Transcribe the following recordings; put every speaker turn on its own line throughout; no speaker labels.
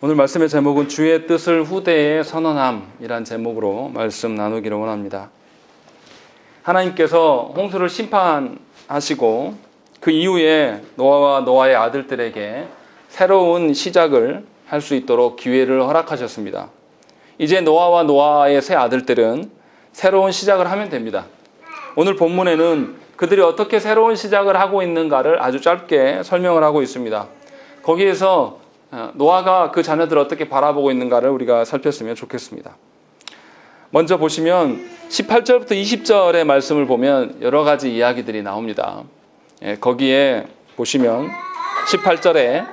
오늘 말씀의 제목은 주의 뜻을 후대에 선언함이란 제목으로 말씀 나누기를 원합니다. 하나님께서 홍수를 심판하시고 그 이후에 노아와 노아의 아들들에게 새로운 시작을 할 수 있도록 기회를 허락하셨습니다. 이제 노아와 노아의 세 아들들은 새로운 시작을 하면 됩니다. 오늘 본문에는 그들이 어떻게 새로운 시작을 하고 있는가를 아주 짧게 설명을 하고 있습니다. 거기에서 노아가 그 자녀들을 어떻게 바라보고 있는가를 우리가 살폈으면 좋겠습니다. 먼저 보시면 18절부터 20절의 말씀을 보면 여러 가지 이야기들이 나옵니다. 거기에 보시면 18절에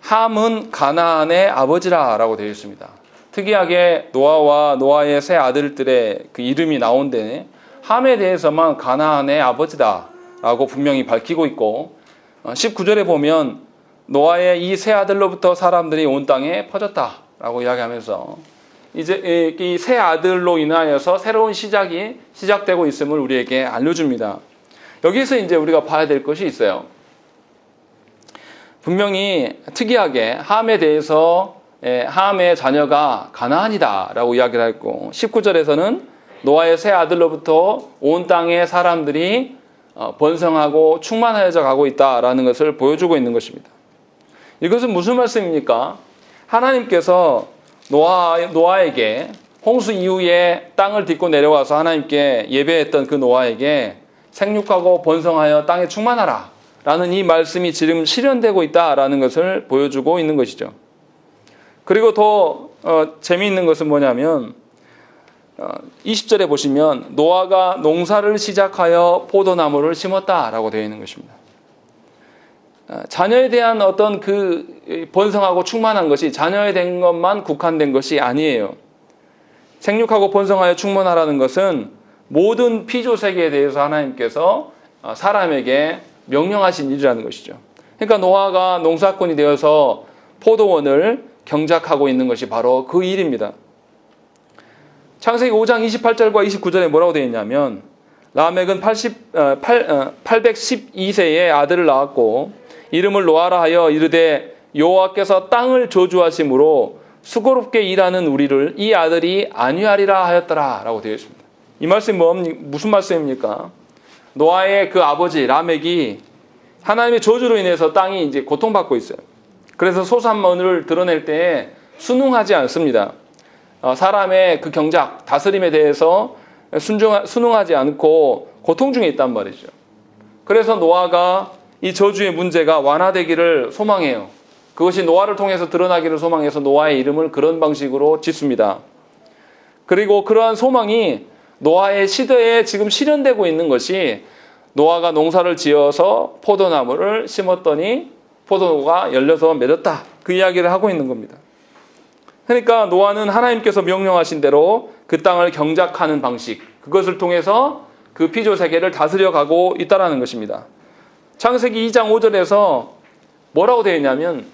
함은 가나안의 아버지라 라고 되어 있습니다. 특이하게 노아와 노아의 세 아들들의 그 이름이 나온데 함에 대해서만 가나안의 아버지다 라고 분명히 밝히고 있고 19절에 보면 노아의 이 세 아들로부터 사람들이 온 땅에 퍼졌다 라고 이야기하면서 이제 이 세 아들로 인하여서 새로운 시작이 시작되고 있음을 우리에게 알려줍니다. 여기서 이제 우리가 봐야 될 것이 있어요. 분명히 특이하게 함에 대해서 함의 자녀가 가나안이다 라고 이야기를 했고 19절에서는 노아의 세 아들로부터 온 땅의 사람들이 번성하고 충만하여져 가고 있다라는 것을 보여주고 있는 것입니다. 이것은 무슨 말씀입니까? 하나님께서 노아에게 홍수 이후에 땅을 딛고 내려와서 하나님께 예배했던 그 노아에게 생육하고 번성하여 땅에 충만하라 라는 이 말씀이 지금 실현되고 있다라는 것을 보여주고 있는 것이죠. 그리고 더 재미있는 것은 뭐냐면 20절에 보시면 노아가 농사를 시작하여 포도나무를 심었다라고 되어 있는 것입니다. 자녀에 대한 어떤 그 번성하고 충만한 것이 자녀에 대한 것만 국한된 것이 아니에요. 생육하고 번성하여 충만하라는 것은 모든 피조세계에 대해서 하나님께서 사람에게 명령하신 일이라는 것이죠. 그러니까 노아가 농사꾼이 되어서 포도원을 경작하고 있는 것이 바로 그 일입니다. 창세기 5장 28절과 29절에 뭐라고 되어 있냐면 라멕은 812세에 아들을 낳았고 이름을 노아라 하여 이르되 여호와께서 땅을 저주하심으로 수고롭게 일하는 우리를 이 아들이 안위하리라 하였더라 라고 되어 있습니다. 이 말씀이 무슨 말씀입니까? 노아의 그 아버지 라멕이 하나님의 저주로 인해서 땅이 이제 고통받고 있어요. 그래서 소산문을 드러낼 때에 순응하지 않습니다. 사람의 그 경작, 다스림에 대해서 순응하지 않고 고통 중에 있단 말이죠. 그래서 노아가 이 저주의 문제가 완화되기를 소망해요. 그것이 노아를 통해서 드러나기를 소망해서 노아의 이름을 그런 방식으로 짓습니다. 그리고 그러한 소망이 노아의 시대에 지금 실현되고 있는 것이 노아가 농사를 지어서 포도나무를 심었더니 포도가 열려서 맺었다. 그 이야기를 하고 있는 겁니다. 그러니까 노아는 하나님께서 명령하신 대로 그 땅을 경작하는 방식, 그것을 통해서 그 피조세계를 다스려가고 있다는 것입니다. 창세기 2장 5절에서 뭐라고 되어 있냐면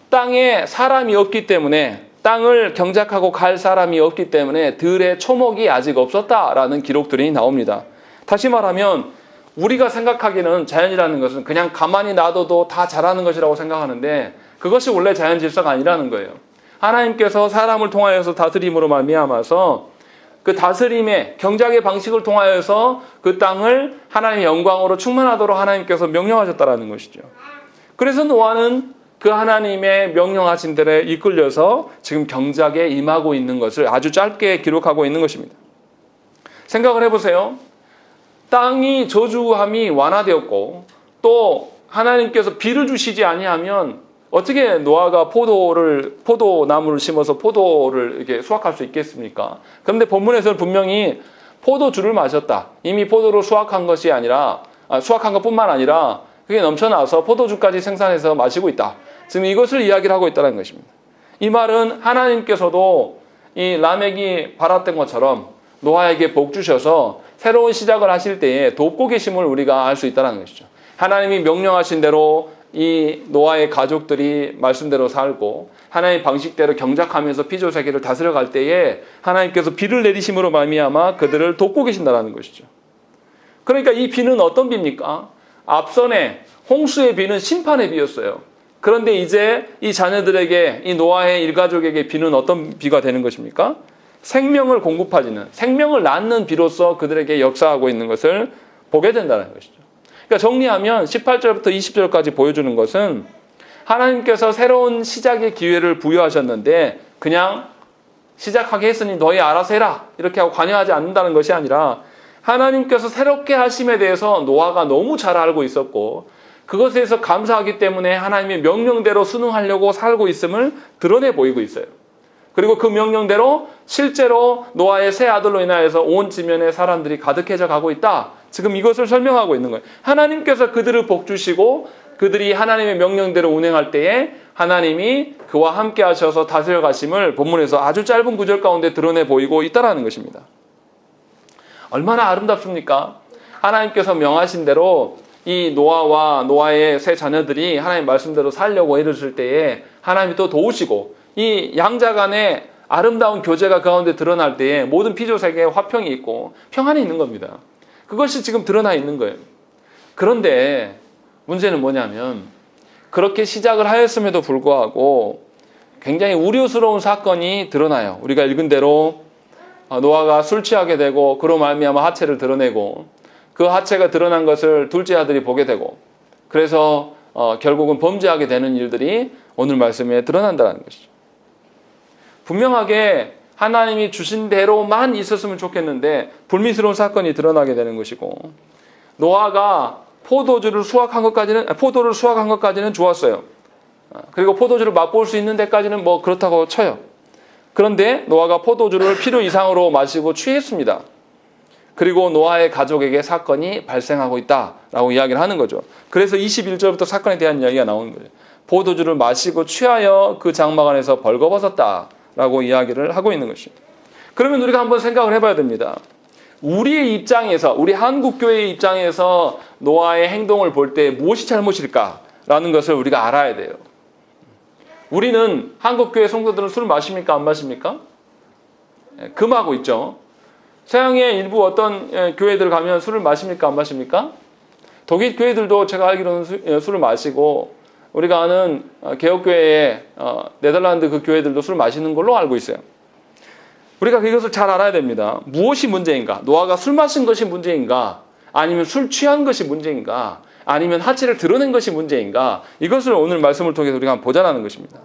땅에 사람이 없기 때문에 땅을 경작하고 갈 사람이 없기 때문에 들에 초목이 아직 없었다라는 기록들이 나옵니다. 다시 말하면 우리가 생각하기에는 자연이라는 것은 그냥 가만히 놔둬도 다 자라는 것이라고 생각하는데 그것이 원래 자연 질서가 아니라는 거예요. 하나님께서 사람을 통하여서 다스림으로 말미암아서 그 다스림의 경작의 방식을 통하여서 그 땅을 하나님의 영광으로 충만하도록 하나님께서 명령하셨다라는 것이죠. 그래서 노아는 그 하나님의 명령하신 대로 이끌려서 지금 경작에 임하고 있는 것을 아주 짧게 기록하고 있는 것입니다. 생각을 해보세요. 땅이 저주함이 완화되었고 또 하나님께서 비를 주시지 아니하면 어떻게 노아가 포도나무를 심어서 포도를 이렇게 수확할 수 있겠습니까? 그런데 본문에서는 분명히 포도주를 마셨다. 이미 포도를 수확한 것뿐만 아니라 그게 넘쳐나서 포도주까지 생산해서 마시고 있다. 지금 이것을 이야기를 하고 있다는 것입니다. 이 말은 하나님께서도 이 라멕이 바랐던 것처럼 노아에게 복 주셔서 새로운 시작을 하실 때에 돕고 계심을 우리가 알 수 있다는 것이죠. 하나님이 명령하신 대로 이 노아의 가족들이 말씀대로 살고 하나님의 방식대로 경작하면서 피조세계를 다스려 갈 때에 하나님께서 비를 내리심으로 말미암아 그들을 돕고 계신다는 것이죠. 그러니까 이 비는 어떤 비입니까? 앞선에 홍수의 비는 심판의 비였어요. 그런데 이제 이 자녀들에게, 이 노아의 일가족에게 비는 어떤 비가 되는 것입니까? 생명을 공급하지는, 생명을 낳는 비로서 그들에게 역사하고 있는 것을 보게 된다는 것이죠. 그러니까 정리하면 18절부터 20절까지 보여주는 것은 하나님께서 새로운 시작의 기회를 부여하셨는데 그냥 시작하게 했으니 너희 알아서 해라 이렇게 하고 관여하지 않는다는 것이 아니라 하나님께서 새롭게 하심에 대해서 노아가 너무 잘 알고 있었고 그것에 대해서 감사하기 때문에 하나님의 명령대로 순응하려고 살고 있음을 드러내 보이고 있어요. 그리고 그 명령대로 실제로 노아의 세 아들로 인하여서 온 지면에 사람들이 가득해져 가고 있다. 지금 이것을 설명하고 있는 거예요. 하나님께서 그들을 복주시고 그들이 하나님의 명령대로 운행할 때에 하나님이 그와 함께 하셔서 다스려 가심을 본문에서 아주 짧은 구절 가운데 드러내 보이고 있다는 것입니다. 얼마나 아름답습니까? 하나님께서 명하신 대로 이 노아와 노아의 세 자녀들이 하나님 말씀대로 살려고 애를 때에 하나님이 또 도우시고 이 양자 간의 아름다운 교제가 그 가운데 드러날 때에 모든 피조세계에 화평이 있고 평안이 있는 겁니다. 그것이 지금 드러나 있는 거예요. 그런데 문제는 뭐냐면 그렇게 시작을 하였음에도 불구하고 굉장히 우려스러운 사건이 드러나요. 우리가 읽은 대로 노아가 술 취하게 되고 그로 말미암아 하체를 드러내고 그 하체가 드러난 것을 둘째 아들이 보게 되고 그래서 결국은 범죄하게 되는 일들이 오늘 말씀에 드러난다는 것이죠. 분명하게 하나님이 주신 대로만 있었으면 좋겠는데 불미스러운 사건이 드러나게 되는 것이고 노아가 포도를 수확한 것까지는 좋았어요. 그리고 포도주를 맛볼 수 있는 데까지는 뭐 그렇다고 쳐요. 그런데 노아가 포도주를 필요 이상으로 마시고 취했습니다. 그리고 노아의 가족에게 사건이 발생하고 있다라고 이야기를 하는 거죠. 그래서 21절부터 사건에 대한 이야기가 나오는 거예요. 포도주를 마시고 취하여 그 장막 안에서 벌거벗었다라고 이야기를 하고 있는 것입니다. 그러면 우리가 한번 생각을 해봐야 됩니다. 우리의 입장에서, 우리 한국교회의 입장에서 노아의 행동을 볼 때 무엇이 잘못일까라는 것을 우리가 알아야 돼요. 우리는 한국교회 성도들은 술을 마십니까? 안 마십니까? 금하고 있죠. 서양의 일부 어떤 교회들 가면 술을 마십니까? 안 마십니까? 독일 교회들도 제가 알기로는 술을 마시고 우리가 아는 개혁교회의 네덜란드 그 교회들도 술을 마시는 걸로 알고 있어요. 우리가 그것을 잘 알아야 됩니다. 무엇이 문제인가? 노아가 술 마신 것이 문제인가? 아니면 술 취한 것이 문제인가? 아니면 하체를 드러낸 것이 문제인가? 이것을 오늘 말씀을 통해서 우리가 한번 보자라는 것입니다.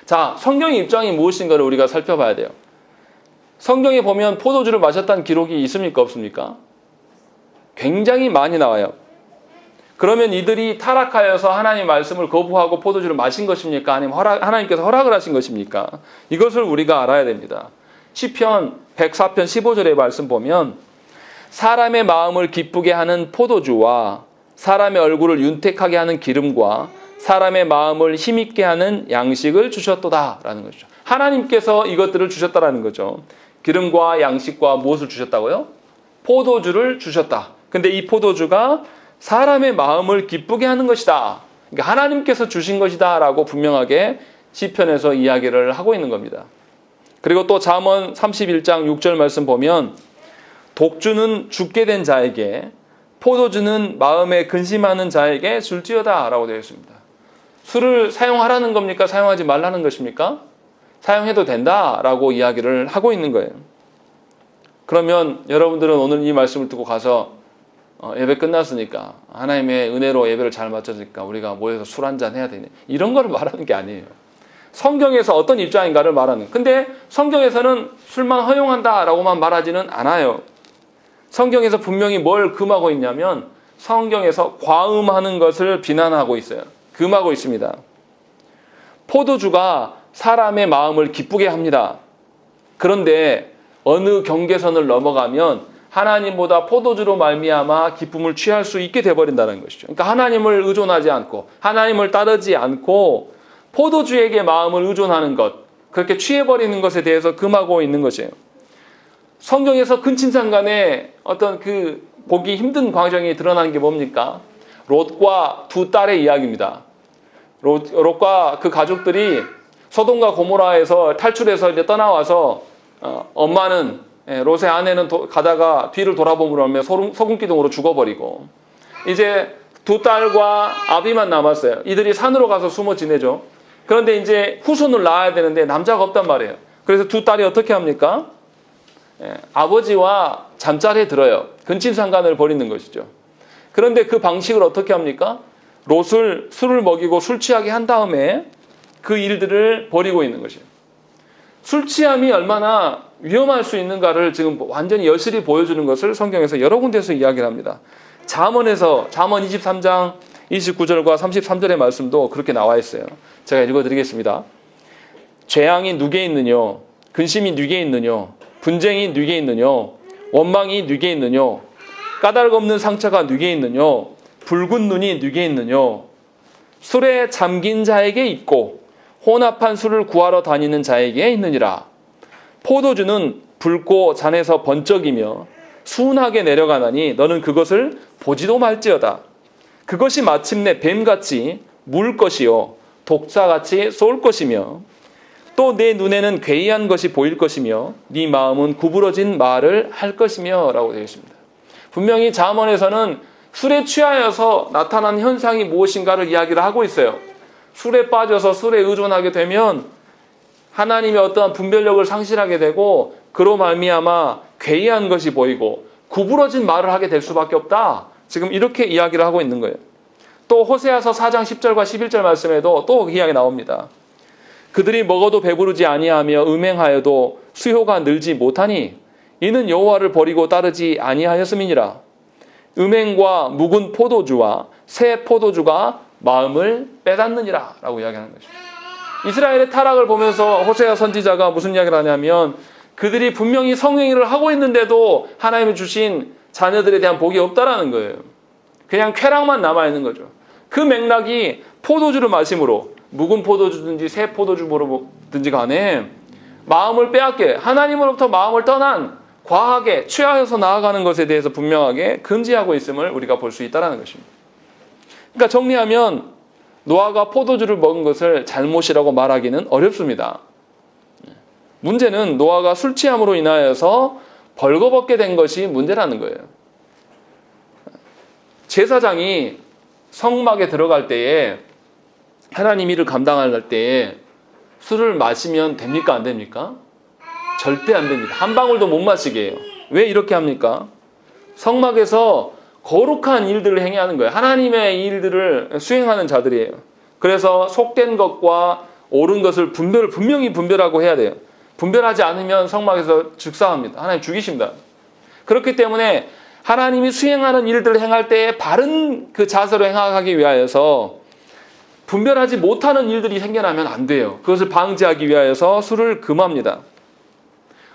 자, 성경의 입장이 무엇인가를 우리가 살펴봐야 돼요. 성경에 보면 포도주를 마셨다는 기록이 있습니까? 없습니까? 굉장히 많이 나와요. 그러면 이들이 타락하여서 하나님의 말씀을 거부하고 포도주를 마신 것입니까? 아니면 하나님께서 허락을 하신 것입니까? 이것을 우리가 알아야 됩니다. 시편 104편 15절의 말씀 보면 사람의 마음을 기쁘게 하는 포도주와 사람의 얼굴을 윤택하게 하는 기름과 사람의 마음을 힘있게 하는 양식을 주셨도다라는 것이죠. 하나님께서 이것들을 주셨다라는 거죠. 기름과 양식과 무엇을 주셨다고요? 포도주를 주셨다. 근데 이 포도주가 사람의 마음을 기쁘게 하는 것이다. 그러니까 하나님께서 주신 것이다 라고 분명하게 시편에서 이야기를 하고 있는 겁니다. 그리고 또 잠언 31장 6절 말씀 보면 독주는 죽게 된 자에게 포도주는 마음에 근심하는 자에게 줄지어다 라고 되어 있습니다. 술을 사용하라는 겁니까? 사용하지 말라는 것입니까? 사용해도 된다라고 이야기를 하고 있는 거예요. 그러면 여러분들은 오늘 이 말씀을 듣고 가서 예배 끝났으니까 하나님의 은혜로 예배를 잘 마쳤으니까 우리가 모여서 술 한잔 해야 되네. 이런 걸 말하는 게 아니에요. 성경에서 어떤 입장인가를 말하는. 근데 성경에서는 술만 허용한다라고만 말하지는 않아요. 성경에서 분명히 뭘 금하고 있냐면 성경에서 과음하는 것을 비난하고 있어요. 금하고 있습니다. 포도주가 사람의 마음을 기쁘게 합니다. 그런데 어느 경계선을 넘어가면 하나님보다 포도주로 말미암아 기쁨을 취할 수 있게 돼버린다는 것이죠. 그러니까 하나님을 의존하지 않고 하나님을 따르지 않고 포도주에게 마음을 의존하는 것, 그렇게 취해버리는 것에 대해서 금하고 있는 것이에요. 성경에서 근친상간에 어떤 그 보기 힘든 과정이 드러나는 게 뭡니까? 롯과 두 딸의 이야기입니다. 롯과 그 가족들이 소돔과 고모라에서 탈출해서 이제 떠나와서 엄마는 롯의 아내는 가다가 뒤를 돌아봄으로 하며 소금기둥으로 죽어버리고 이제 두 딸과 아비만 남았어요. 이들이 산으로 가서 숨어 지내죠. 그런데 이제 후손을 낳아야 되는데 남자가 없단 말이에요. 그래서 두 딸이 어떻게 합니까? 아버지와 잠자리에 들어요. 근친상간을 벌이는 것이죠. 그런데 그 방식을 어떻게 합니까? 롯을 술을 먹이고 술 취하게 한 다음에 그 일들을 벌이고 있는 것이에요. 술 취함이 얼마나 위험할 수 있는가를 지금 완전히 여실히 보여주는 것을 성경에서 여러 군데서 이야기를 합니다. 잠언 23장 29절과 33절의 말씀도 그렇게 나와 있어요. 제가 읽어드리겠습니다. 재앙이 누게 있느뇨? 근심이 누게 있느뇨? 분쟁이 누게 있느뇨? 원망이 누게 있느뇨? 까닭 없는 상처가 누게 있느뇨? 붉은 눈이 누게 있느뇨? 술에 잠긴 자에게 있고 혼합한 술을 구하러 다니는 자에게 있느니라. 포도주는 붉고 잔에서 번쩍이며 순하게 내려가나니 너는 그것을 보지도 말지어다. 그것이 마침내 뱀같이 물 것이요 독사같이 쏠 것이며 또 내 눈에는 괴이한 것이 보일 것이며 네 마음은 구부러진 말을 할 것이며 라고 되어 있습니다. 분명히 잠언에서는 술에 취하여서 나타난 현상이 무엇인가를 이야기를 하고 있어요. 술에 빠져서 술에 의존하게 되면 하나님의 어떠한 분별력을 상실하게 되고 그로 말미암아 괴이한 것이 보이고 구부러진 말을 하게 될 수밖에 없다. 지금 이렇게 이야기를 하고 있는 거예요. 또 호세아서 4장 10절과 11절 말씀에도 또 그 이야기 나옵니다. 그들이 먹어도 배부르지 아니하며 음행하여도 수효가 늘지 못하니 이는 여호와를 버리고 따르지 아니하였음이니라. 음행과 묵은 포도주와 새 포도주가 마음을 빼앗느니라 라고 이야기하는 것입니다. 이스라엘의 타락을 보면서 호세아 선지자가 무슨 이야기를 하냐면 그들이 분명히 성행위를 하고 있는데도 하나님이 주신 자녀들에 대한 복이 없다라는 거예요. 그냥 쾌락만 남아있는 거죠. 그 맥락이 포도주를 마심으로 묵은 포도주든지 새 포도주든지 간에 마음을 빼앗게 하나님으로부터 마음을 떠난 과하게 취하여서 나아가는 것에 대해서 분명하게 금지하고 있음을 우리가 볼 수 있다는 것입니다. 그러니까 정리하면 노아가 포도주를 먹은 것을 잘못이라고 말하기는 어렵습니다. 문제는 노아가 술 취함으로 인하여서 벌거벗게 된 것이 문제라는 거예요. 제사장이 성막에 들어갈 때에 하나님 일을 감당할 때에 술을 마시면 됩니까? 안 됩니까? 절대 안 됩니다. 한 방울도 못 마시게 해요. 왜 이렇게 합니까? 성막에서 거룩한 일들을 행해야 하는 거예요. 하나님의 일들을 수행하는 자들이에요. 그래서 속된 것과 옳은 것을 분명히 분별하고 해야 돼요. 분별하지 않으면 성막에서 즉사합니다. 하나님 죽이십니다. 그렇기 때문에 하나님이 수행하는 일들을 행할 때에 바른 그 자세로 행하기 위하여서 분별하지 못하는 일들이 생겨나면 안 돼요. 그것을 방지하기 위하여서 술을 금합니다.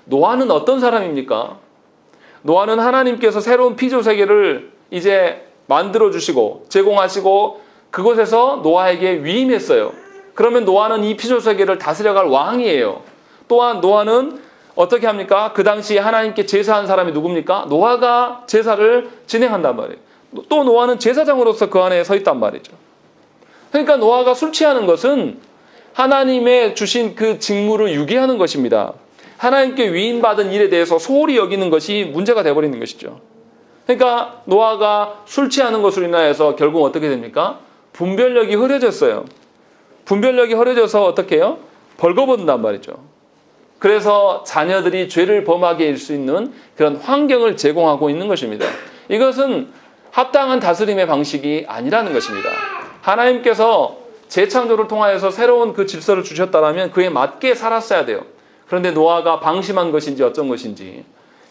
노아는 어떤 사람입니까? 노아는 하나님께서 새로운 피조 세계를 이제 만들어 주시고 제공하시고 그곳에서 노아에게 위임했어요. 그러면 노아는 이 피조 세계를 다스려갈 왕이에요. 또한 노아는 어떻게 합니까? 그 당시 하나님께 제사한 사람이 누굽니까? 노아가 제사를 진행한단 말이에요. 또 노아는 제사장으로서 그 안에 서 있단 말이죠. 그러니까 노아가 술 취하는 것은 하나님의 주신 그 직무를 유기하는 것입니다. 하나님께 위임받은 일에 대해서 소홀히 여기는 것이 문제가 되어버리는 것이죠. 그러니까 노아가 술 취하는 것으로 인하여서 결국 어떻게 됩니까? 분별력이 흐려졌어요. 분별력이 흐려져서 어떻게 해요? 벌거벗는단 말이죠. 그래서 자녀들이 죄를 범하게 할 수 있는 그런 환경을 제공하고 있는 것입니다. 이것은 합당한 다스림의 방식이 아니라는 것입니다. 하나님께서 재창조를 통하여서 새로운 그 질서를 주셨다면 그에 맞게 살았어야 돼요. 그런데 노아가 방심한 것인지 어쩐 것인지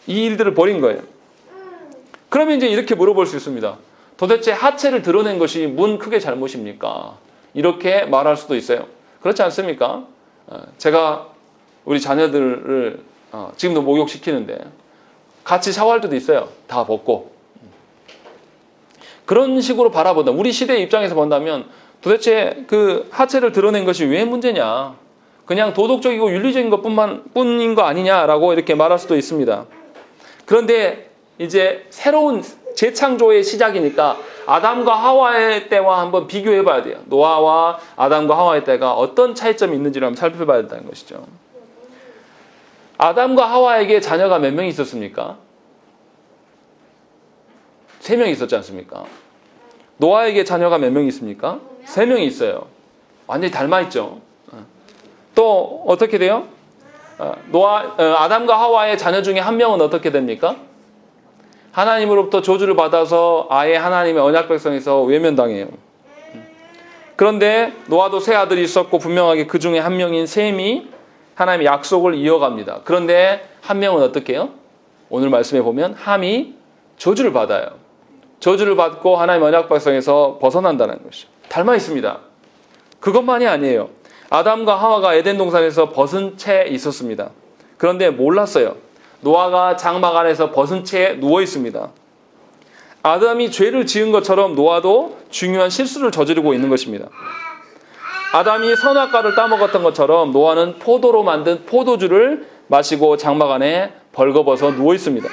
이 일들을 벌인 거예요. 그러면 이제 이렇게 물어볼 수 있습니다. 도대체 하체를 드러낸 것이 뭔 크게 잘못입니까? 이렇게 말할 수도 있어요. 그렇지 않습니까? 제가 우리 자녀들을 지금도 목욕시키는데 같이 샤워할 때도 있어요. 다 벗고. 그런 식으로 바라본다. 우리 시대의 입장에서 본다면 도대체 그 하체를 드러낸 것이 왜 문제냐? 그냥 도덕적이고 윤리적인 것뿐인 거 아니냐라고 이렇게 말할 수도 있습니다. 그런데 이제 새로운 재창조의 시작이니까 아담과 하와의 때와 한번 비교해 봐야 돼요. 노아와 아담과 하와의 때가 어떤 차이점이 있는지를 한번 살펴봐야 된다는 것이죠. 아담과 하와에게 자녀가 몇 명 있었습니까? 3명 있었지 않습니까? 노아에게 자녀가 몇 명 있습니까? 3명이 있어요. 완전히 닮아있죠. 또 어떻게 돼요? 아담과 하와의 자녀 중에 한 명은 어떻게 됩니까? 하나님으로부터 저주를 받아서 아예 하나님의 언약 백성에서 외면당해요. 그런데 노아도 세 아들이 있었고 분명하게 그 중에 한 명인 셈이 하나님의 약속을 이어갑니다. 그런데 한 명은 어떻게 해요? 오늘 말씀에 보면 함이 저주를 받아요. 저주를 받고 하나님의 언약 백성에서 벗어난다는 것이죠. 닮아 있습니다. 그것만이 아니에요. 아담과 하와가 에덴 동산에서 벗은 채 있었습니다. 그런데 몰랐어요. 노아가 장막 안에서 벗은 채 누워 있습니다. 아담이 죄를 지은 것처럼 노아도 중요한 실수를 저지르고 있는 것입니다. 아담이 선악과를 따먹었던 것처럼 노아는 포도로 만든 포도주를 마시고 장막 안에 벌거벗어 누워 있습니다.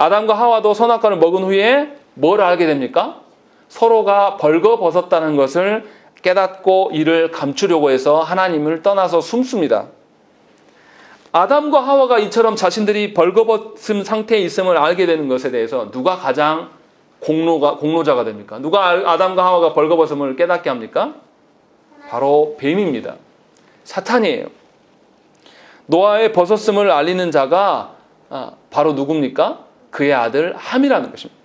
아담과 하와도 선악과를 먹은 후에 뭘 알게 됩니까? 서로가 벌거벗었다는 것을 깨닫고 이를 감추려고 해서 하나님을 떠나서 숨습니다. 아담과 하와가 이처럼 자신들이 벌거벗은 상태에 있음을 알게 되는 것에 대해서 누가 가장 공로자가 됩니까? 누가 아담과 하와가 벌거벗음을 깨닫게 합니까? 바로 뱀입니다. 사탄이에요. 노아의 벗었음을 알리는 자가 바로 누굽니까? 그의 아들 함이라는 것입니다.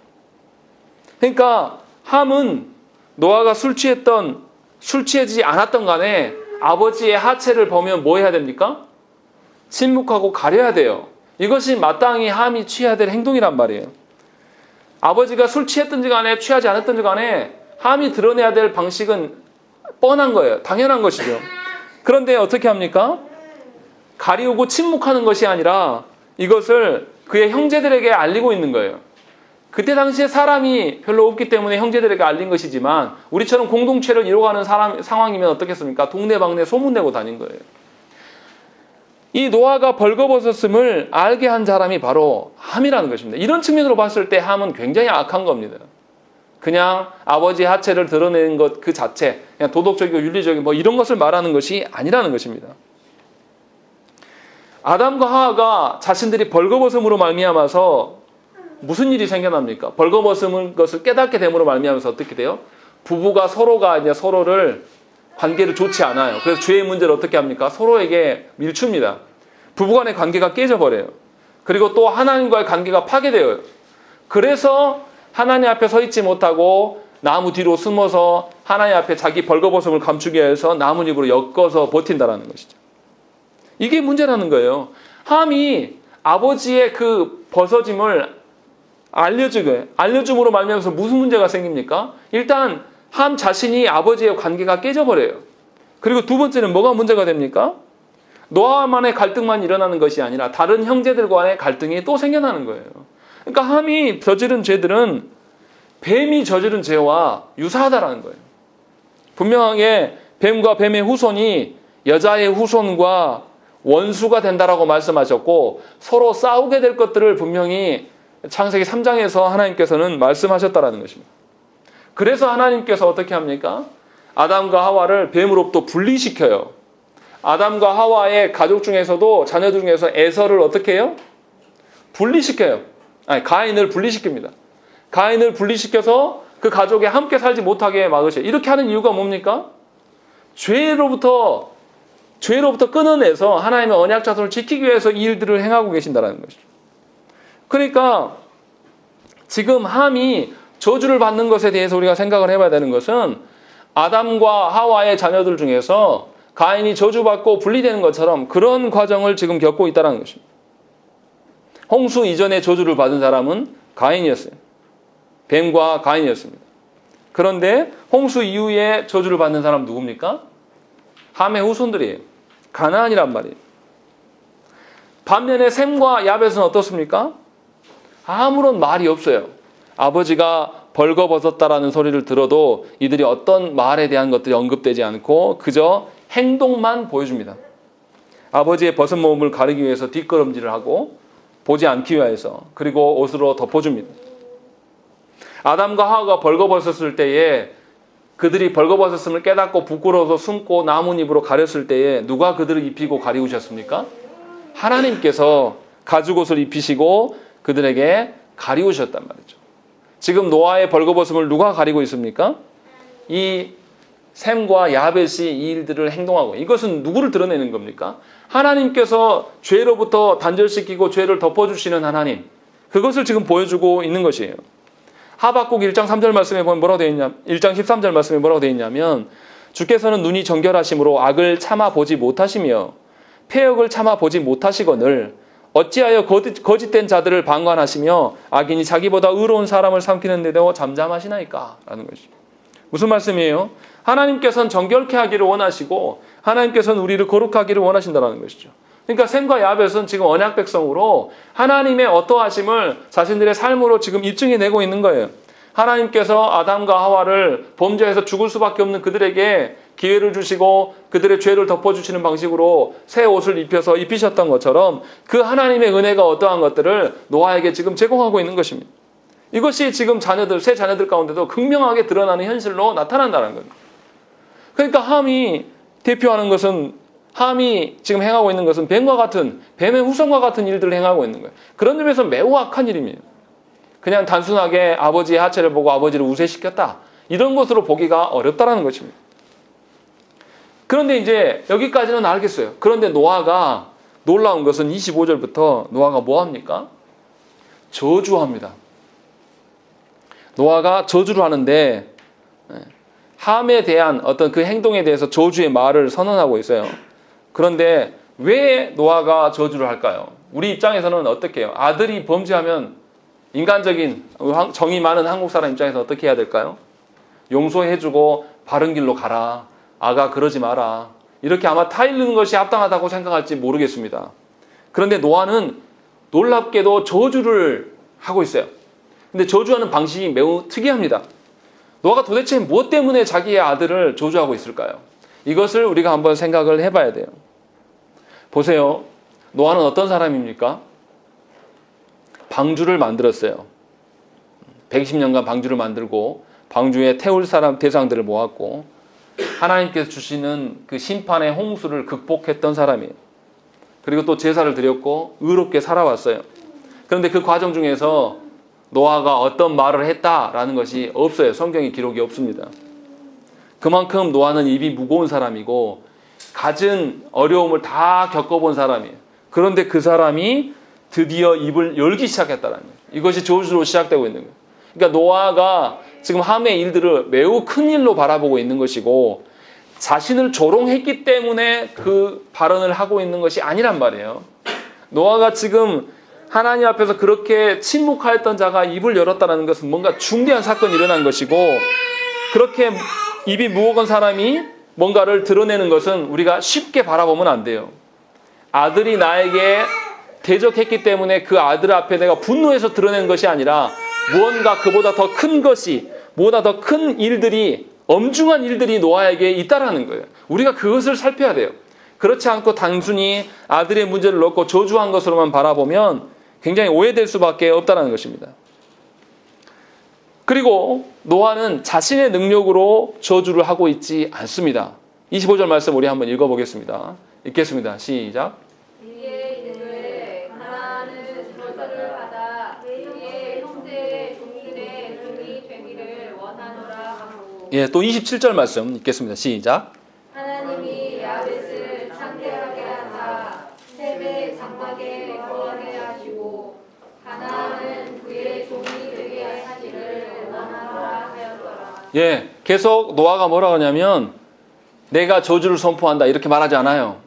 그러니까 함은 노아가 술 취하지 않았던 간에 아버지의 하체를 보면 뭐 해야 됩니까? 침묵하고 가려야 돼요. 이것이 마땅히 함이 취해야 될 행동이란 말이에요. 아버지가 술 취했든지 간에 취하지 않았든지 간에 함이 드러내야 될 방식은 뻔한 거예요. 당연한 것이죠. 그런데 어떻게 합니까? 가리우고 침묵하는 것이 아니라 이것을 그의 형제들에게 알리고 있는 거예요. 그때 당시에 사람이 별로 없기 때문에 형제들에게 알린 것이지만 우리처럼 공동체를 이뤄가는 상황이면 어떻겠습니까? 동네방네 소문내고 다닌 거예요. 이 노아가 벌거벗었음을 알게 한 사람이 바로 함이라는 것입니다. 이런 측면으로 봤을 때 함은 굉장히 악한 겁니다. 그냥 아버지의 하체를 드러내는 것 그 자체, 그냥 도덕적이고 윤리적인 이런 것을 말하는 것이 아니라는 것입니다. 아담과 하와가 자신들이 벌거벗음으로 말미암아서 무슨 일이 생겨납니까? 벌거벗은 것을 깨닫게 됨으로 말미암아서 어떻게 돼요? 부부가 서로가 이제 서로를 관계를 좋지 않아요. 그래서 죄의 문제를 어떻게 합니까? 서로에게 밀춥니다. 부부간의 관계가 깨져버려요. 그리고 또 하나님과의 관계가 파괴되어요. 그래서 하나님 앞에 서 있지 못하고 나무 뒤로 숨어서 하나님 앞에 자기 벌거벗음을 감추기 위해서 나뭇잎으로 엮어서 버틴다라는 것이죠. 이게 문제라는 거예요. 함이 아버지의 그 벗어짐을 알려줌으로 말미암아서 무슨 문제가 생깁니까? 일단 함 자신이 아버지의 관계가 깨져버려요. 그리고 두 번째는 뭐가 문제가 됩니까? 노아만의 갈등만 일어나는 것이 아니라 다른 형제들과의 갈등이 또 생겨나는 거예요. 그러니까 함이 저지른 죄들은 뱀이 저지른 죄와 유사하다라는 거예요. 분명하게 뱀과 뱀의 후손이 여자의 후손과 원수가 된다라고 말씀하셨고 서로 싸우게 될 것들을 분명히 창세기 3장에서 하나님께서는 말씀하셨다라는 것입니다. 그래서 하나님께서 어떻게 합니까? 아담과 하와를 뱀으로부터 분리시켜요. 아담과 하와의 가족 중에서도 자녀 중에서 에서를 어떻게 해요? 분리시켜요. 가인을 분리시킵니다. 가인을 분리시켜서 그 가족에 함께 살지 못하게 막으셔요. 이렇게 하는 이유가 뭡니까? 죄로부터 끊어내서 하나님의 언약 자손을 지키기 위해서 이 일들을 행하고 계신다는 것이죠. 그러니까 지금 함이 저주를 받는 것에 대해서 우리가 생각을 해봐야 되는 것은 아담과 하와의 자녀들 중에서 가인이 저주받고 분리되는 것처럼 그런 과정을 지금 겪고 있다는 것입니다. 홍수 이전에 저주를 받은 사람은 가인이었어요. 뱀과 가인이었습니다. 그런데 홍수 이후에 저주를 받는 사람은 누굽니까? 함의 후손들이에요. 가나안이란 말이에요. 반면에 셈과 야벳은 어떻습니까? 아무런 말이 없어요. 아버지가 벌거벗었다라는 소리를 들어도 이들이 어떤 말에 대한 것들이 언급되지 않고 그저 행동만 보여줍니다. 아버지의 벗은 몸을 가리기 위해서 뒷걸음질을 하고 보지 않기 위해서 그리고 옷으로 덮어줍니다. 아담과 하와가 벌거벗었을 때에 그들이 벌거벗었음을 깨닫고 부끄러워서 숨고 나뭇잎으로 가렸을 때에 누가 그들을 입히고 가리우셨습니까? 하나님께서 가죽옷을 입히시고 그들에게 가리우셨단 말이죠. 지금 노아의 벌거벗음을 누가 가리고 있습니까? 이 셈과 야벳이 이 일들을 행동하고, 이것은 누구를 드러내는 겁니까? 하나님께서 죄로부터 단절시키고 죄를 덮어주시는 하나님, 그것을 지금 보여주고 있는 것이에요. 하박국 1장 3절 말씀에 보면 뭐라고 되어 있냐, 1장 13절 말씀에 뭐라고 되어 있냐면, 주께서는 눈이 정결하심으로 악을 참아보지 못하시며 패역을 참아보지 못하시거늘 어찌하여 거짓된 자들을 방관하시며 악인이 자기보다 의로운 사람을 삼키는 데도 잠잠하시나이까? 라는 것이죠. 무슨 말씀이에요? 하나님께서는 정결케 하기를 원하시고 하나님께서는 우리를 거룩하기를 원하신다는 것이죠. 그러니까 셈과 야벳은 지금 언약 백성으로 하나님의 어떠하심을 자신들의 삶으로 지금 입증해내고 있는 거예요. 하나님께서 아담과 하와를 범죄해서 죽을 수밖에 없는 그들에게 기회를 주시고 그들의 죄를 덮어주시는 방식으로 새 옷을 입히셨던 것처럼 그 하나님의 은혜가 어떠한 것들을 노아에게 지금 제공하고 있는 것입니다. 이것이 지금 새 자녀들 가운데도 극명하게 드러나는 현실로 나타난다는 겁니다. 그러니까 함이 대표하는 것은, 함이 지금 행하고 있는 것은 뱀의 후손과 같은 일들을 행하고 있는 거예요. 그런 점에서 매우 악한 일입니다. 그냥 단순하게 아버지의 하체를 보고 아버지를 우세시켰다, 이런 것으로 보기가 어렵다라는 것입니다. 그런데 이제 여기까지는 알겠어요. 그런데 노아가 놀라운 것은 25절부터 노아가 뭐 합니까? 저주합니다. 노아가 저주를 하는데 함에 대한 어떤 그 행동에 대해서 저주의 말을 선언하고 있어요. 그런데 왜 노아가 저주를 할까요? 우리 입장에서는 어떻게 해요? 아들이 범죄하면 인간적인 정이 많은 한국 사람 입장에서 어떻게 해야 될까요? 용서해주고 바른 길로 가라, 아가 그러지 마라, 이렇게 아마 타일르는 것이 합당하다고 생각할지 모르겠습니다. 그런데 노아는 놀랍게도 저주를 하고 있어요. 근데 저주하는 방식이 매우 특이합니다. 노아가 도대체 무엇 때문에 자기의 아들을 저주하고 있을까요? 이것을 우리가 한번 생각을 해봐야 돼요. 보세요. 노아는 어떤 사람입니까? 방주를 만들었어요. 120년간 방주를 만들고 방주에 태울 사람 대상들을 모았고 하나님께서 주시는 그 심판의 홍수를 극복했던 사람이에요. 그리고 또 제사를 드렸고 의롭게 살아왔어요. 그런데 그 과정 중에서 노아가 어떤 말을 했다라는 것이 없어요. 성경에 기록이 없습니다. 그만큼 노아는 입이 무거운 사람이고 갖은 어려움을 다 겪어본 사람이에요. 그런데 그 사람이 드디어 입을 열기 시작했다는 거예요. 이것이 저주로 시작되고 있는 거예요. 그러니까 노아가 지금 함의 일들을 매우 큰 일로 바라보고 있는 것이고 자신을 조롱했기 때문에 그 발언을 하고 있는 것이 아니란 말이에요. 노아가 지금 하나님 앞에서 그렇게 침묵하였던 자가 입을 열었다는 것은 뭔가 중대한 사건이 일어난 것이고, 그렇게 입이 무거운 사람이 뭔가를 드러내는 것은 우리가 쉽게 바라보면 안 돼요. 아들이 나에게 대적했기 때문에 그 아들 앞에 내가 분노해서 드러낸 것이 아니라 무언가 그보다 더 큰 것이, 보다 더 큰 일들이, 엄중한 일들이 노아에게 있다라는 거예요. 우리가 그것을 살펴야 돼요. 그렇지 않고 단순히 아들의 문제를 놓고 저주한 것으로만 바라보면 굉장히 오해될 수밖에 없다는 것입니다. 그리고 노아는 자신의 능력으로 저주를 하고 있지 않습니다. 25절 말씀 우리 한번 읽어보겠습니다. 읽겠습니다. 시작. 예, 또 27절 말씀 읽겠습니다. 시작.
하나님이 야벳을 창대하게 하사 셈의 장막에 거하게 하시고 가나안은 그의 종이 되게 하시기를 원하노라 하였더라.
예, 계속 노아가 뭐라고 하냐면 내가 저주를 선포한다 이렇게 말하지 않아요.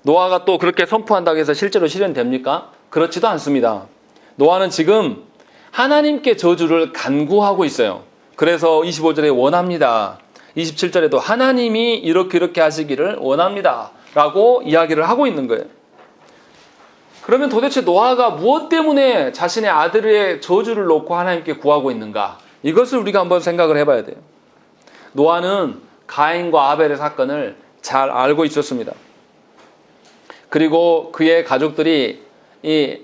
노아가 또 그렇게 선포한다고 해서 실제로 실현됩니까? 그렇지도 않습니다. 노아는 지금 하나님께 저주를 간구하고 있어요. 그래서 25절에 원합니다. 27절에도 하나님이 이렇게 하시기를 원합니다 라고 이야기를 하고 있는 거예요. 그러면 도대체 노아가 무엇 때문에 자신의 아들의 저주를 놓고 하나님께 구하고 있는가? 이것을 우리가 한번 생각을 해봐야 돼요. 노아는 가인과 아벨의 사건을 잘 알고 있었습니다. 그리고 그의 가족들이 이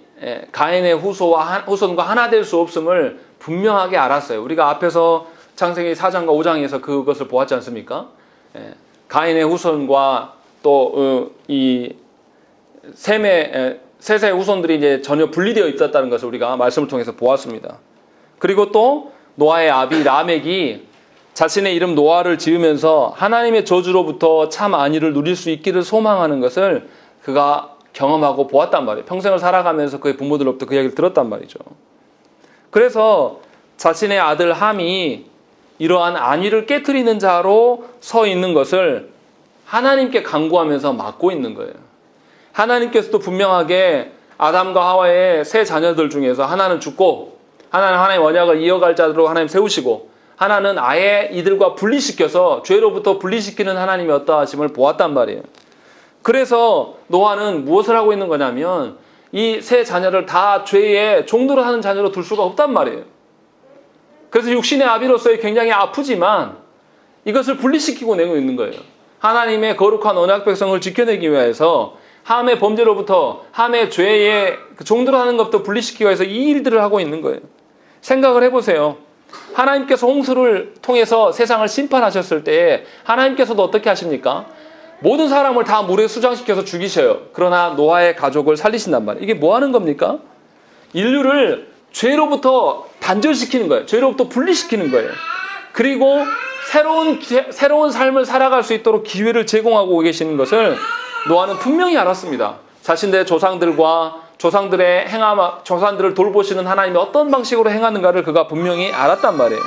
가인의 후손과 하나 될 수 없음을 분명하게 알았어요. 우리가 앞에서 창세기 4장과 5장에서 그것을 보았지 않습니까? 가인의 후손과 또 이 셋의 후손들이 이제 전혀 분리되어 있었다는 것을 우리가 말씀을 통해서 보았습니다. 그리고 또 노아의 아비 라멕이 자신의 이름 노아를 지으면서 하나님의 저주로부터 참 안위를 누릴 수 있기를 소망하는 것을 그가 경험하고 보았단 말이에요. 평생을 살아가면서 그의 부모들로부터 그 이야기를 들었단 말이죠. 그래서 자신의 아들 함이 이러한 안위를 깨트리는 자로 서 있는 것을 하나님께 간구하면서 막고 있는 거예요. 하나님께서도 분명하게 아담과 하와의 세 자녀들 중에서 하나는 죽고 하나는 하나님의 언약을 이어갈 자로 하나님 세우시고 하나는 아예 이들과 분리시켜서 죄로부터 분리시키는 하나님의 어떠하심을 보았단 말이에요. 그래서 노아는 무엇을 하고 있는 거냐면 이 세 자녀를 다 죄의 종노릇 하는 자녀로 둘 수가 없단 말이에요. 그래서 육신의 아비로서의 굉장히 아프지만 이것을 분리시키고 내고 있는 거예요. 하나님의 거룩한 언약 백성을 지켜내기 위해서 함의 범죄로부터 함의 죄의 종노릇 하는 것부터 분리시키기 위해서 이 일들을 하고 있는 거예요. 생각을 해보세요. 하나님께서 홍수를 통해서 세상을 심판하셨을 때 하나님께서도 어떻게 하십니까? 모든 사람을 다 물에 수장시켜서 죽이셔요. 그러나 노아의 가족을 살리신단 말이에요. 이게 뭐 하는 겁니까? 인류를 죄로부터 단절시키는 거예요. 죄로부터 분리시키는 거예요. 그리고 새로운 삶을 살아갈 수 있도록 기회를 제공하고 계시는 것을 노아는 분명히 알았습니다. 자신들의 조상들을 돌보시는 하나님이 어떤 방식으로 행하는가를 그가 분명히 알았단 말이에요.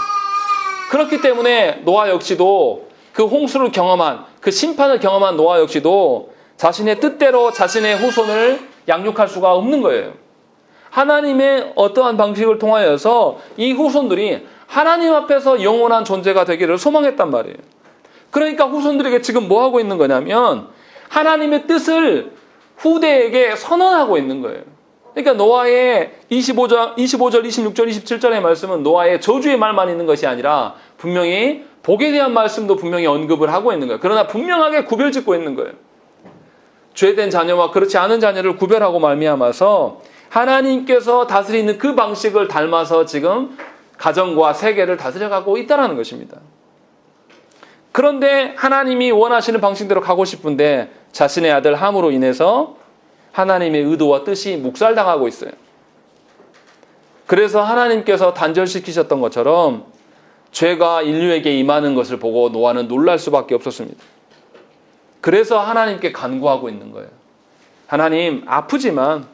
그렇기 때문에 노아 역시도 그 홍수를 경험한, 그 심판을 경험한 노아 역시도 자신의 뜻대로 자신의 후손을 양육할 수가 없는 거예요. 하나님의 어떠한 방식을 통하여서 이 후손들이 하나님 앞에서 영원한 존재가 되기를 소망했단 말이에요. 그러니까 후손들에게 지금 뭐 하고 있는 거냐면 하나님의 뜻을 후대에게 선언하고 있는 거예요. 그러니까 노아의 25절, 26절, 27절의 말씀은 노아의 저주의 말만 있는 것이 아니라 분명히 복에 대한 말씀도 분명히 언급을 하고 있는 거예요. 그러나 분명하게 구별짓고 있는 거예요. 죄된 자녀와 그렇지 않은 자녀를 구별하고 말미암아서 하나님께서 다스리는 그 방식을 닮아서 지금 가정과 세계를 다스려가고 있다는 것입니다. 그런데 하나님이 원하시는 방식대로 가고 싶은데 자신의 아들 함으로 인해서 하나님의 의도와 뜻이 묵살당하고 있어요. 그래서 하나님께서 단절시키셨던 것처럼 죄가 인류에게 임하는 것을 보고 노아는 놀랄 수밖에 없었습니다. 그래서 하나님께 간구하고 있는 거예요. 하나님, 아프지만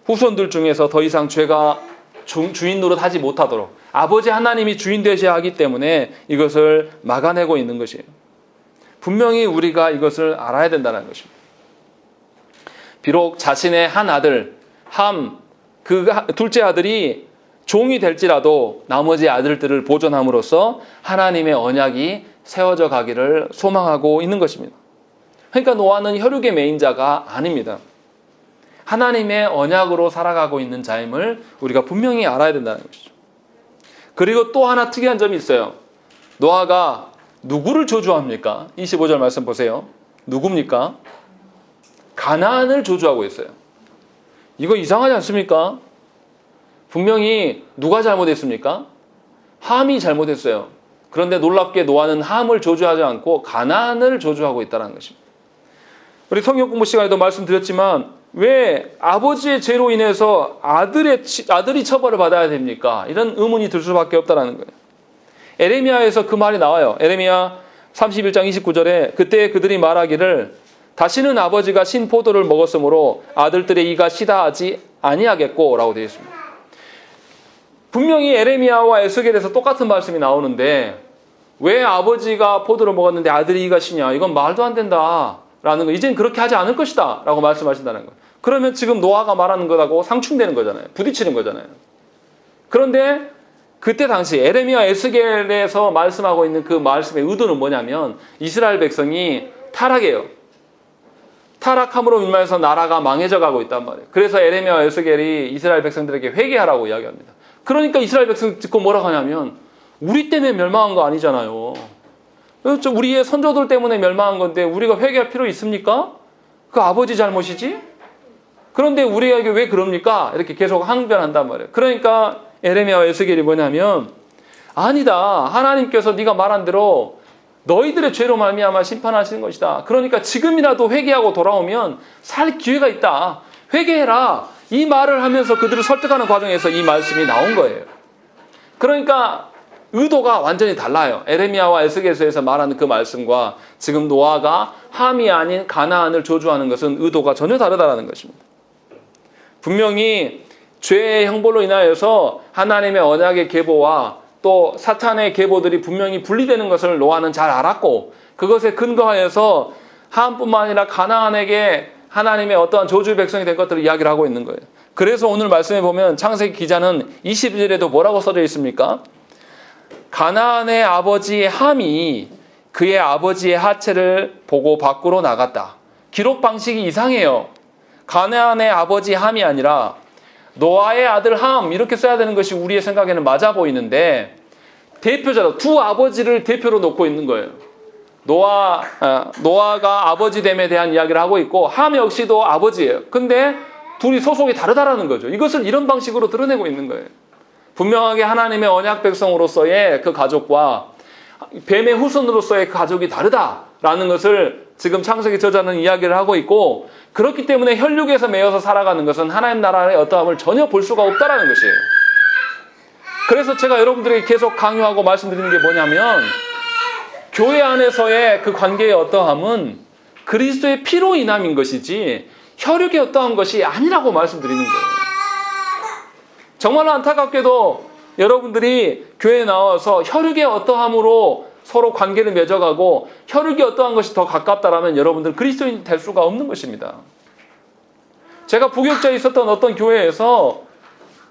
후손들 중에서 더 이상 죄가 주인 노릇하지 못하도록 아버지 하나님이 주인 되셔야 하기 때문에 이것을 막아내고 있는 것이에요. 분명히 우리가 이것을 알아야 된다는 것입니다. 비록 자신의 한 아들, 그 둘째 아들이 종이 될지라도 나머지 아들들을 보존함으로써 하나님의 언약이 세워져 가기를 소망하고 있는 것입니다. 그러니까 노아는 혈육의 매인자가 아닙니다. 하나님의 언약으로 살아가고 있는 자임을 우리가 분명히 알아야 된다는 것이죠. 그리고 또 하나 특이한 점이 있어요. 노아가 누구를 저주합니까? 25절 말씀 보세요. 누굽니까? 가나안을 저주하고 있어요. 이거 이상하지 않습니까? 분명히 누가 잘못했습니까? 함이 잘못했어요. 그런데 놀랍게 노아는 함을 저주하지 않고 가나안을 저주하고 있다는 것입니다. 우리 성경 공부 시간에도 말씀드렸지만 왜 아버지의 죄로 인해서 아들이 처벌을 받아야 됩니까? 이런 의문이 들 수밖에 없다는 거예요. 에레미야에서 그 말이 나와요. 에레미야 31장 29절에 그때 그들이 말하기를 다시는 아버지가 신 포도를 먹었으므로 아들들의 이가 시다하지 아니하겠고 라고 되어 있습니다. 분명히 에레미야와 에스겔에서 똑같은 말씀이 나오는데 왜 아버지가 포도를 먹었는데 아들이 이가 시냐? 이건 말도 안 된다라는 거. 이젠 그렇게 하지 않을 것이다 라고 말씀하신다는 거예요. 그러면 지금 노아가 말하는 것하고 상충되는 거잖아요. 부딪히는 거잖아요. 그런데 그때 당시 에레미야 에스겔에서 말씀하고 있는 그 말씀의 의도는 뭐냐면 이스라엘 백성이 타락해요. 타락함으로 인하여서 나라가 망해져 가고 있단 말이에요. 그래서 에레미야 에스겔이 이스라엘 백성들에게 회개하라고 이야기합니다. 그러니까 이스라엘 백성 듣고 뭐라고 하냐면 우리 때문에 멸망한 거 아니잖아요. 우리의 선조들 때문에 멸망한 건데 우리가 회개할 필요 있습니까? 그 아버지 잘못이지? 그런데 우리에게 왜 그럽니까? 이렇게 계속 항변한단 말이에요. 그러니까 에레미야와 에스겔이 뭐냐면 아니다. 하나님께서 네가 말한 대로 너희들의 죄로 말미암아 심판하시는 것이다. 그러니까 지금이라도 회개하고 돌아오면 살 기회가 있다. 회개해라. 이 말을 하면서 그들을 설득하는 과정에서 이 말씀이 나온 거예요. 그러니까 의도가 완전히 달라요. 에레미야와 에스겔서에서 말하는 그 말씀과 지금 노아가 함이 아닌 가나안을 저주하는 것은 의도가 전혀 다르다는 것입니다. 분명히 죄의 형벌로 인하여서 하나님의 언약의 계보와 또 사탄의 계보들이 분명히 분리되는 것을 노아는 잘 알았고, 그것에 근거하여서 함뿐만 아니라 가나안에게 하나님의 어떠한 저주의 백성이 된 것들을 이야기를 하고 있는 거예요. 그래서 오늘 말씀에 보면 창세기 기자는 21절에도 뭐라고 써져 있습니까? 가나안의 아버지 함이 그의 아버지의 하체를 보고 밖으로 나갔다. 기록 방식이 이상해요. 가나안의 아버지 함이 아니라 노아의 아들 함, 이렇게 써야 되는 것이 우리의 생각에는 맞아 보이는데, 대표자로 두 아버지를 대표로 놓고 있는 거예요. 노아가 아버지됨에 대한 이야기를 하고 있고, 함 역시도 아버지예요. 근데 둘이 소속이 다르다라는 거죠. 이것을 이런 방식으로 드러내고 있는 거예요. 분명하게 하나님의 언약 백성으로서의 그 가족과 뱀의 후손으로서의 그 가족이 다르다라는 것을 지금 창세기 저자는 이야기를 하고 있고, 그렇기 때문에 혈육에서 매여서 살아가는 것은 하나님 나라의 어떠함을 전혀 볼 수가 없다라는 것이에요. 그래서 제가 여러분들에게 계속 강요하고 말씀드리는 게 뭐냐면, 교회 안에서의 그 관계의 어떠함은 그리스도의 피로 인함인 것이지 혈육의 어떠한 것이 아니라고 말씀드리는 거예요. 정말로 안타깝게도 여러분들이 교회에 나와서 혈육의 어떠함으로 서로 관계를 맺어가고 혈육이 어떠한 것이 더 가깝다라면 여러분들 그리스도인이 될 수가 없는 것입니다. 제가 부교육자에 있었던 어떤 교회에서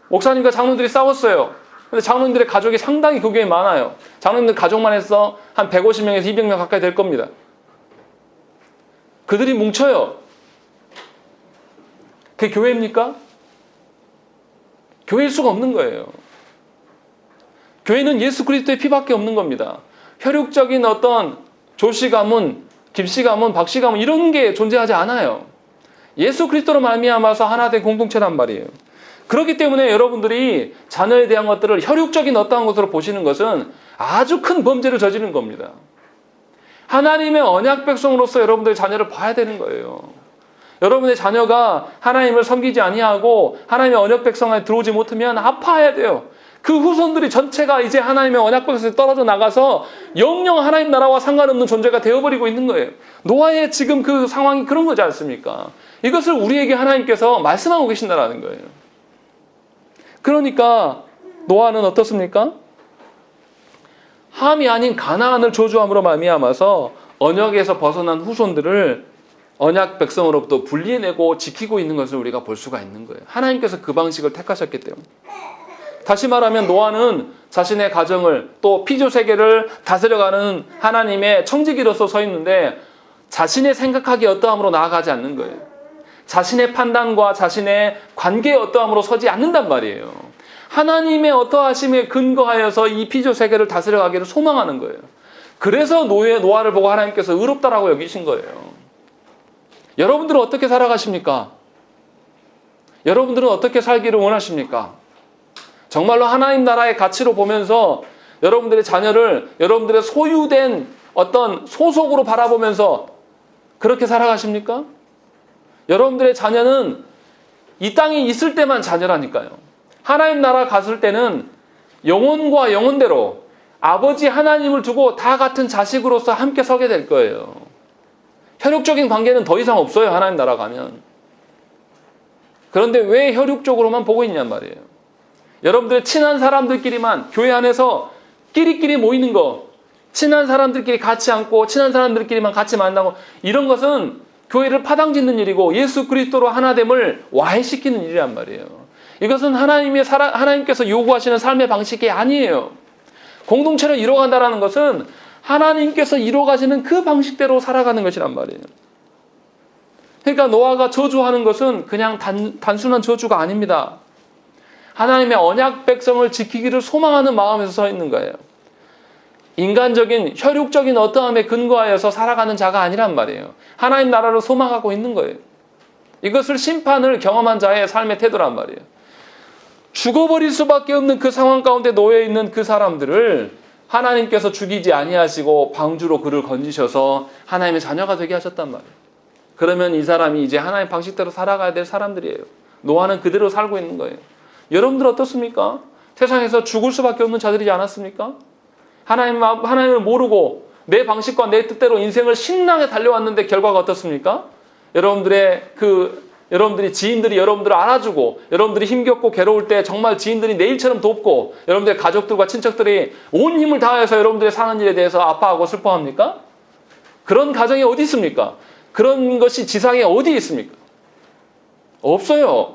목사님과 장로들이 싸웠어요. 근데 장로님들의 가족이 상당히 그 교회에 많아요. 장로님들 가족만 해서 한 150명에서 200명 가까이 될 겁니다. 그들이 뭉쳐요. 그게 교회입니까? 교회일 수가 없는 거예요. 교회는 예수 그리스도의 피밖에 없는 겁니다. 혈육적인 어떤 조씨 가문, 김씨 가문, 박씨 가문 이런 게 존재하지 않아요. 예수 그리스도로 말미암아서 하나 된 공동체란 말이에요. 그렇기 때문에 여러분들이 자녀에 대한 것들을 혈육적인 어떠한 것으로 보시는 것은 아주 큰 범죄를 저지른 겁니다. 하나님의 언약 백성으로서 여러분들의 자녀를 봐야 되는 거예요. 여러분의 자녀가 하나님을 섬기지 아니하고 하나님의 언약 백성에 들어오지 못하면 아파해야 돼요. 그 후손들이 전체가 이제 하나님의 언약 백성에서 떨어져 나가서 영영 하나님 나라와 상관없는 존재가 되어버리고 있는 거예요. 노아의 지금 그 상황이 그런 거지 않습니까? 이것을 우리에게 하나님께서 말씀하고 계신다는 거예요. 그러니까 노아는 어떻습니까? 함이 아닌 가나안을 저주함으로 말미암아서 언약에서 벗어난 후손들을 언약 백성으로부터 분리해내고 지키고 있는 것을 우리가 볼 수가 있는 거예요. 하나님께서 그 방식을 택하셨기 때문에. 다시 말하면 노아는 자신의 가정을 또 피조 세계를 다스려가는 하나님의 청지기로서 서 있는데 자신의 생각하기에 어떠함으로 나아가지 않는 거예요. 자신의 판단과 자신의 관계에 어떠함으로 서지 않는단 말이에요. 하나님의 어떠하심에 근거하여서 이 피조 세계를 다스려가기를 소망하는 거예요. 그래서 노아를 보고 하나님께서 의롭다라고 여기신 거예요. 여러분들은 어떻게 살아가십니까? 여러분들은 어떻게 살기를 원하십니까? 정말로 하나님 나라의 가치로 보면서 여러분들의 자녀를 여러분들의 소유된 어떤 소속으로 바라보면서 그렇게 살아가십니까? 여러분들의 자녀는 이 땅에 있을 때만 자녀라니까요. 하나님 나라 갔을 때는 영혼과 영혼대로 아버지 하나님을 두고 다 같은 자식으로서 함께 서게 될 거예요. 혈육적인 관계는 더 이상 없어요. 하나님 나라 가면. 그런데 왜 혈육적으로만 보고 있냔 말이에요. 여러분들 친한 사람들끼리만 교회 안에서 끼리끼리 모이는 거, 친한 사람들끼리 같이 앉고 친한 사람들끼리만 같이 만나고 이런 것은 교회를 파당짓는 일이고 예수 그리스도로 하나됨을 와해시키는 일이란 말이에요. 이것은 하나님께서 요구하시는 삶의 방식이 아니에요. 공동체를 이뤄간다는 것은 하나님께서 이뤄가시는 그 방식대로 살아가는 것이란 말이에요. 그러니까 노아가 저주하는 것은 그냥 단순한 저주가 아닙니다. 하나님의 언약 백성을 지키기를 소망하는 마음에서 서 있는 거예요. 인간적인 혈육적인 어떠함에 근거하여서 살아가는 자가 아니란 말이에요. 하나님 나라를 소망하고 있는 거예요. 이것을 심판을 경험한 자의 삶의 태도란 말이에요. 죽어버릴 수밖에 없는 그 상황 가운데 놓여 있는 그 사람들을 하나님께서 죽이지 아니하시고 방주로 그를 건지셔서 하나님의 자녀가 되게 하셨단 말이에요. 그러면 이 사람이 이제 하나님의 방식대로 살아가야 될 사람들이에요. 노아는 그대로 살고 있는 거예요. 여러분들 어떻습니까? 세상에서 죽을 수밖에 없는 자들이지 않았습니까? 하나님을 모르고 내 방식과 내 뜻대로 인생을 신나게 달려왔는데 결과가 어떻습니까? 여러분들이 지인들이 여러분들을 알아주고 여러분들이 힘겹고 괴로울 때 정말 지인들이 내일처럼 돕고 여러분들의 가족들과 친척들이 온 힘을 다해서 여러분들의 사는 일에 대해서 아파하고 슬퍼합니까? 그런 가정이 어디 있습니까? 그런 것이 지상에 어디 있습니까? 없어요.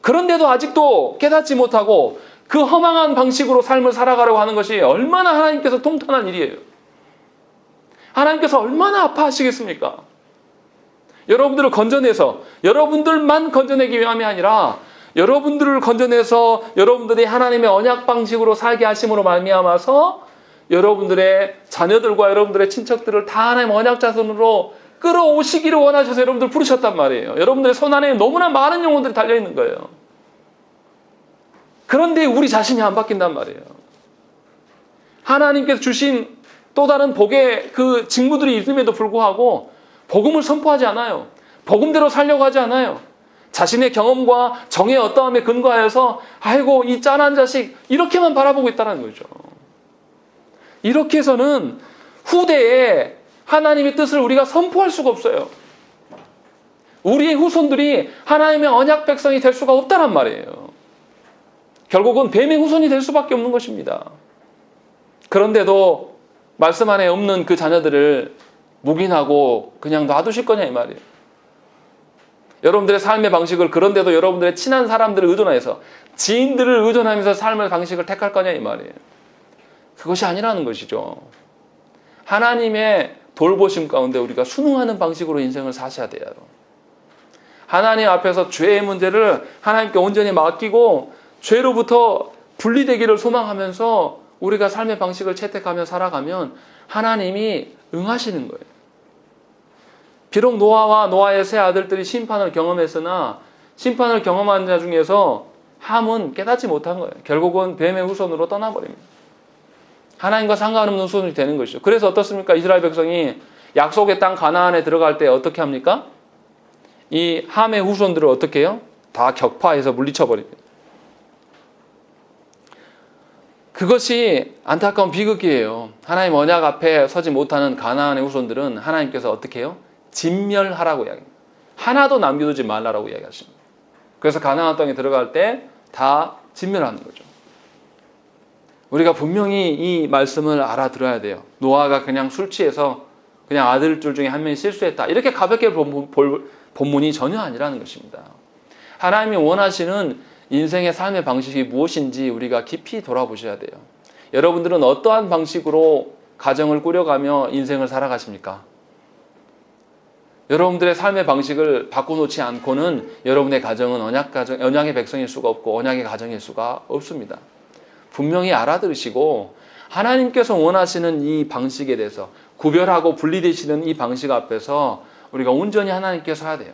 그런데도 아직도 깨닫지 못하고 그 허망한 방식으로 삶을 살아가려고 하는 것이 얼마나 하나님께서 통탄한 일이에요. 하나님께서 얼마나 아파하시겠습니까? 여러분들을 건져내서 여러분들만 건져내기 위함이 아니라 여러분들을 건져내서 여러분들이 하나님의 언약 방식으로 살게 하심으로 말미암아서 여러분들의 자녀들과 여러분들의 친척들을 다 하나님의 언약 자손으로 끌어오시기를 원하셔서 여러분들 부르셨단 말이에요. 여러분들의 손 안에 너무나 많은 영혼들이 달려있는 거예요. 그런데 우리 자신이 안 바뀐단 말이에요. 하나님께서 주신 또 다른 복의 그 직무들이 있음에도 불구하고 복음을 선포하지 않아요. 복음대로 살려고 하지 않아요. 자신의 경험과 정의 어떠함에 근거하여서 아이고 이 짠한 자식 이렇게만 바라보고 있다는 거죠. 이렇게 해서는 후대에 하나님의 뜻을 우리가 선포할 수가 없어요. 우리의 후손들이 하나님의 언약 백성이 될 수가 없다란 말이에요. 결국은 뱀의 후손이 될 수밖에 없는 것입니다. 그런데도 말씀 안에 없는 그 자녀들을 묵인하고 그냥 놔두실 거냐 이 말이에요. 여러분들의 삶의 방식을 그런데도 여러분들의 친한 사람들을 의존해서 지인들을 의존하면서 삶의 방식을 택할 거냐 이 말이에요. 그것이 아니라는 것이죠. 하나님의 돌보심 가운데 우리가 순응하는 방식으로 인생을 사셔야 돼요. 하나님 앞에서 죄의 문제를 하나님께 온전히 맡기고 죄로부터 분리되기를 소망하면서 우리가 삶의 방식을 채택하며 살아가면 하나님이 응하시는 거예요. 비록 노아와 노아의 세 아들들이 심판을 경험했으나 심판을 경험한 자 중에서 함은 깨닫지 못한 거예요. 결국은 뱀의 후손으로 떠나버립니다. 하나님과 상관없는 후손이 되는 것이죠. 그래서 어떻습니까? 이스라엘 백성이 약속의 땅 가나안에 들어갈 때 어떻게 합니까? 이 함의 후손들을 어떻게 해요? 다 격파해서 물리쳐버립니다. 그것이 안타까운 비극이에요. 하나님 언약 앞에 서지 못하는 가나안의 후손들은 하나님께서 어떻게 해요? 진멸하라고 이야기합니다. 하나도 남겨두지 말라라고 이야기하십니다. 그래서 가나안 땅에 들어갈 때 다 진멸하는 거죠. 우리가 분명히 이 말씀을 알아들어야 돼요. 노아가 그냥 술 취해서 그냥 아들들 중에 한 명이 실수했다. 이렇게 가볍게 볼 본문이 전혀 아니라는 것입니다. 하나님이 원하시는 인생의 삶의 방식이 무엇인지 우리가 깊이 돌아보셔야 돼요. 여러분들은 어떠한 방식으로 가정을 꾸려가며 인생을 살아가십니까? 여러분들의 삶의 방식을 바꿔놓지 않고는 여러분의 가정은 언약의 백성일 수가 없고 언약의 가정일 수가 없습니다. 분명히 알아들으시고 하나님께서 원하시는 이 방식에 대해서 구별하고 분리되시는 이 방식 앞에서 우리가 온전히 하나님께 서야 돼요.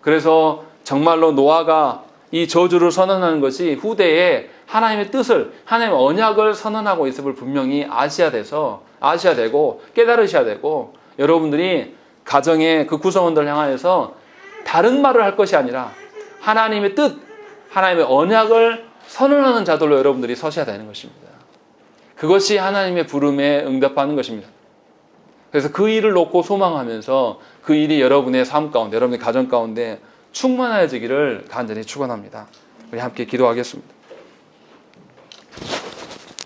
그래서 정말로 노아가 이 저주를 선언하는 것이 후대에 하나님의 뜻을, 하나님의 언약을 선언하고 있음을 분명히 아셔야 되고 깨달으셔야 되고 여러분들이 가정의 그 구성원들을 향하여서 다른 말을 할 것이 아니라 하나님의 뜻, 하나님의 언약을 선언하는 자들로 여러분들이 서셔야 되는 것입니다. 그것이 하나님의 부름에 응답하는 것입니다. 그래서 그 일을 놓고 소망하면서 그 일이 여러분의 삶 가운데, 여러분의 가정 가운데 충만해지기를 간절히 축원합니다. 우리 함께 기도하겠습니다.